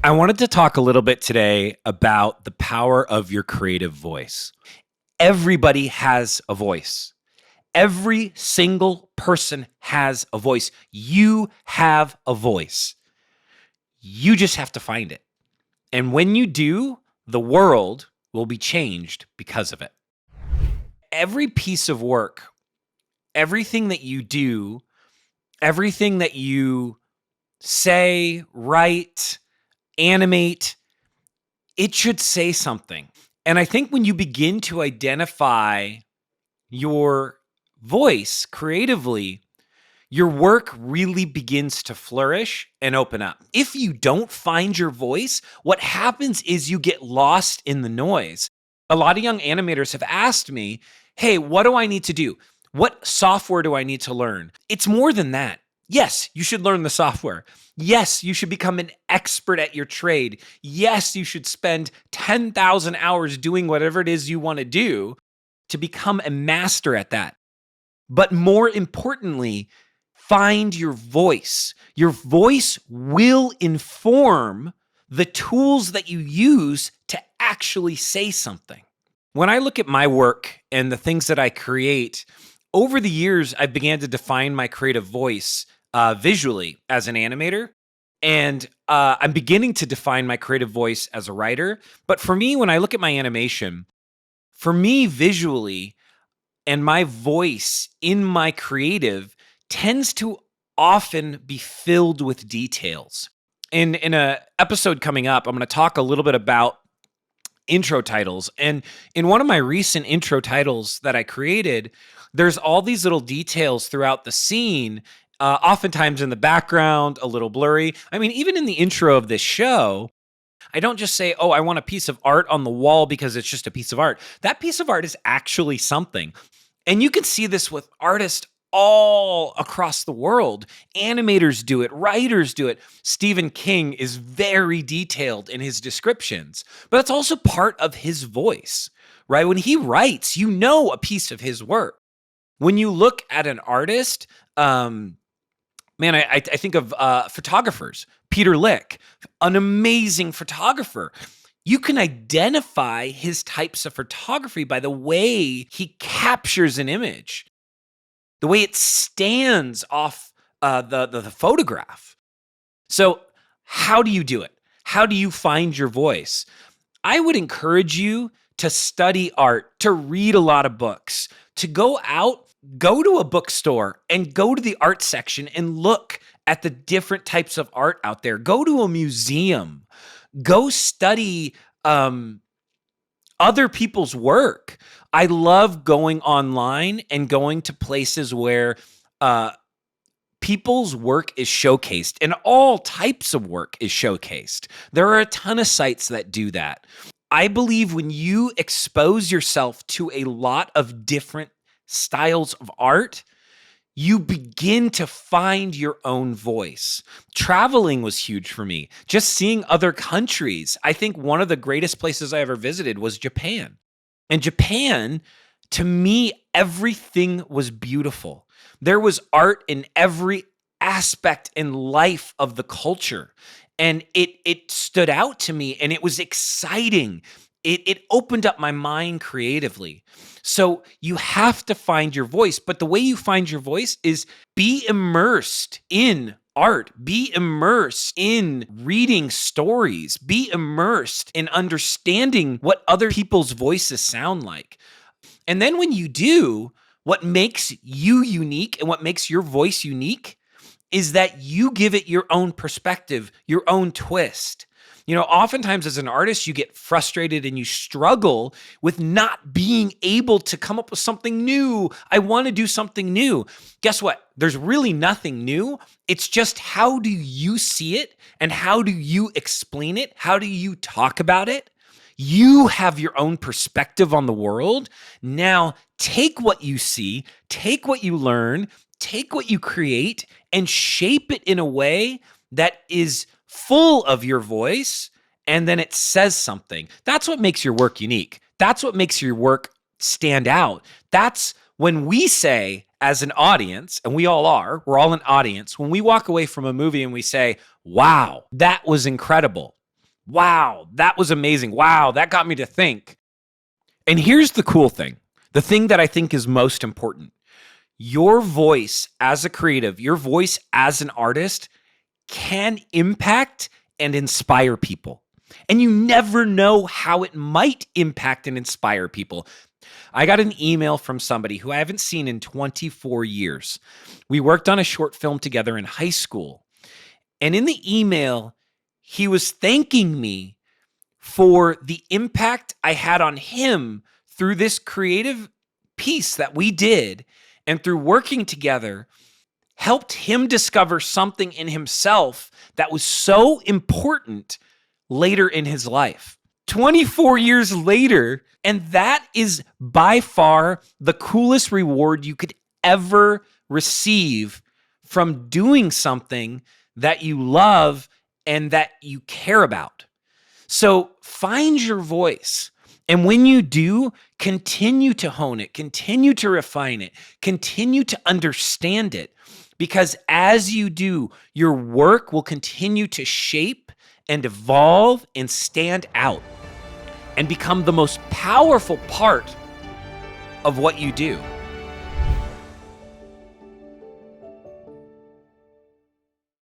I wanted to talk a little bit today about the power of your creative voice. Everybody has a voice. Every single person has a voice. You have a voice. You just have to find it. And when you do, the world will be changed because of it. Every piece of work, everything that you do, everything that you say, write, animate, it should say something. And I think when you begin to identify your voice creatively, your work really begins to flourish and open up. If you don't find your voice, what happens is you get lost in the noise. A lot of young animators have asked me, hey, what do I need to do? What software do I need to learn? It's more than that. Yes, you should learn the software. Yes, you should become an expert at your trade. Yes, you should spend 10,000 hours doing whatever it is you want to do to become a master at that. But more importantly, find your voice. Your voice will inform the tools that you use to actually say something. When I look at my work and the things that I create, over the years, I began to define my creative voice visually as an animator. And I'm beginning to define my creative voice as a writer. But for me, when I look at my animation, for me visually, and my voice in my creative tends to often be filled with details. In a episode coming up, I'm going to talk a little bit about intro titles. And in one of my recent intro titles that I created, there's all these little details throughout the scene, oftentimes in the background, a little blurry. I mean, even in the intro of this show, I don't just say, oh, I want a piece of art on the wall because it's just a piece of art. That piece of art is actually something. And you can see this with artists all across the world. Animators do it, writers do it. Stephen King is very detailed in his descriptions, but it's also part of his voice, right? When he writes, you know a piece of his work. When you look at an artist, I think of photographers. Peter Lick, an amazing photographer. You can identify his types of photography by the way he captures an image, the way it stands off the photograph. So how do you do it? How do you find your voice? I would encourage you to study art, to read a lot of books, to go to a bookstore and go to the art section and look at the different types of art out there. Go to a museum. Go study other people's work. I love going online and going to places where people's work is showcased and all types of work is showcased. There are a ton of sites that do that. I believe when you expose yourself to a lot of different styles of art, you begin to find your own voice. Traveling was huge for me. Just seeing other countries. I think one of the greatest places I ever visited was Japan. And Japan, to me, everything was beautiful. There was art in every aspect and life of the culture. And it stood out to me and it was exciting. It opened up my mind creatively. So you have to find your voice, but the way you find your voice is be immersed in art, be immersed in reading stories, be immersed in understanding what other people's voices sound like. And then when you do, what makes you unique and what makes your voice unique is that you give it your own perspective, your own twist. You know, oftentimes as an artist, you get frustrated and you struggle with not being able to come up with something new. I want to do something new. Guess what? There's really nothing new. It's just how do you see it and how do you explain it? How do you talk about it? You have your own perspective on the world. Now take what you see, take what you learn, take what you create and shape it in a way that is full of your voice, and then it says something. That's what makes your work unique. That's what makes your work stand out. That's when we say, as an audience, and we all are, we're all an audience, when we walk away from a movie and we say, wow, that was incredible. Wow, that was amazing. Wow, that got me to think. And here's the cool thing, the thing that I think is most important. Your voice as a creative, your voice as an artist can impact and inspire people. And you never know how it might impact and inspire people. I got an email from somebody who I haven't seen in 24 years. We worked on a short film together in high school. And in the email, he was thanking me for the impact I had on him through this creative piece that we did, and through working together helped him discover something in himself that was so important later in his life. 24 years later, and that is by far the coolest reward you could ever receive from doing something that you love and that you care about. So find your voice. And when you do, continue to hone it, continue to refine it, continue to understand it. Because as you do, your work will continue to shape and evolve and stand out and become the most powerful part of what you do.